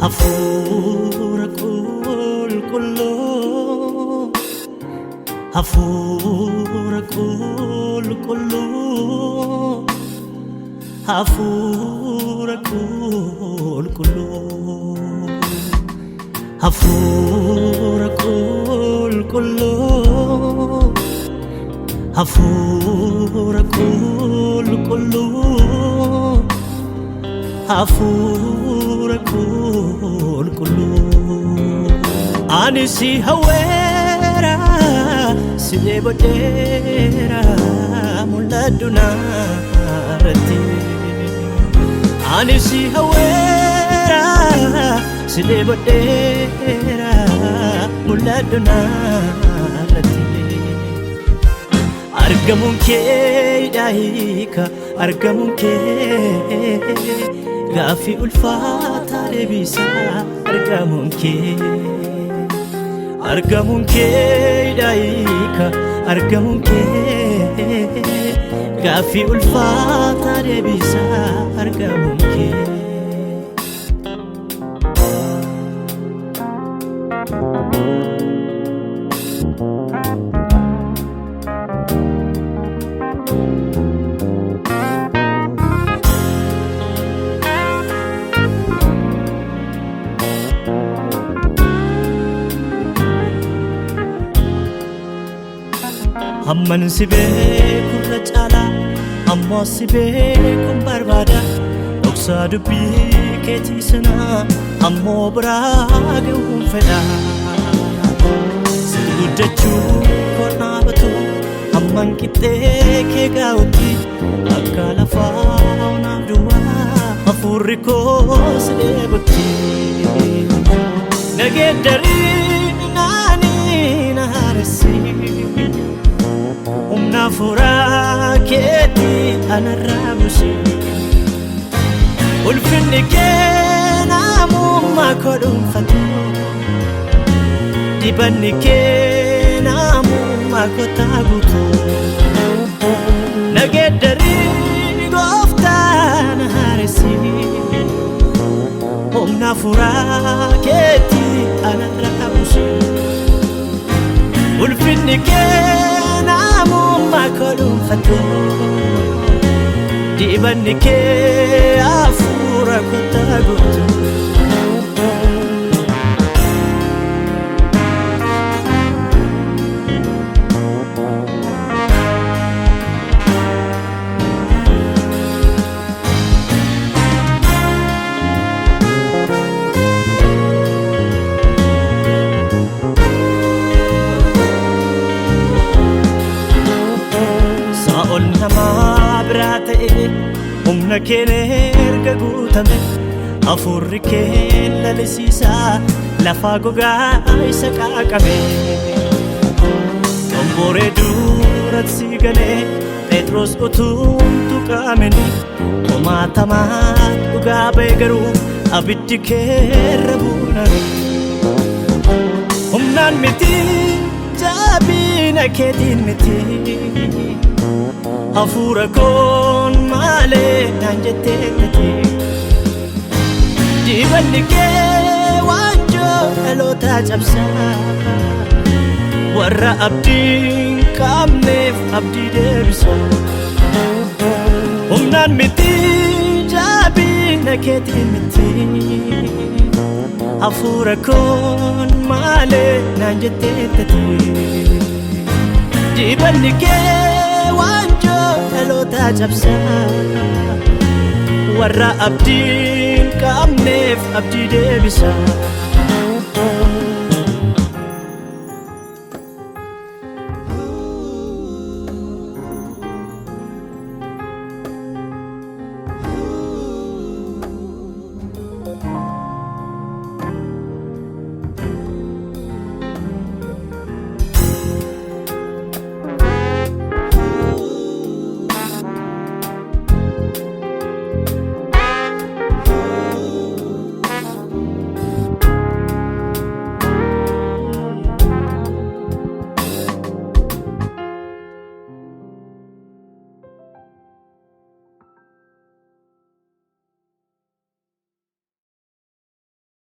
Hafuura qulqulluu Hafuura qulqulluu Hafuura qulqulluu Hafuura qulqulluu Hafuura qulqulluu Hafuura qulqulluu Ani si hawweera si booddeera mul'adhu naarratti Ani si hawweera si booddeera mul'adhu naarratti Argamuun kee daayika argamuun kee Gaaffii ulfaataa deebisaa argamuun kee daayika argamuun kee Gaaffii ulfaataa deebisaa argamuun kee Amman si beeku irra caalaa ammoo si beekuun barbaada dhoksaa dubbii keetii sanaa ammoo biraa ga'uun fedha si guddachuu koonaa batu amman qixxee kee gaa'utti akka lafaa onaaf duwwaa hafuurri koo si dheebotti nageeddarii naanii na haaressi Hafuura keetii anarraa buusii ulfinni kee namummaa koo dhuunfatu dibanni kee namummaa koo taaguutu nageeddarii gooftaa na haaressi hafuura keetii anarraa buusii ulfinni kee namummaa koo dhuunfatu dibanni kee hafuura koo taaguutu Ol namaa biraa ta'e humna keen erga guutame hafuurri kee lalisiisaa lafaa gogaa isa qaaqame Tomboree duratti si galee Phexros utuun tuqameni kumaatamaa dhugaa ba'e garuu abiddi keerra buuname humnaan miti jabina keetiin miti Hafuura koon maalee naan jetteetti dibanni kee waanjoo dhalootaa cabsaa warra abdiin qabneef abdii deebisa humnaan miti jabina keetiin miti Hafuura koon maalee naan jetteetti dibanni kee dhalootaa cabsaa warra abdiin qabneef abdii deebisa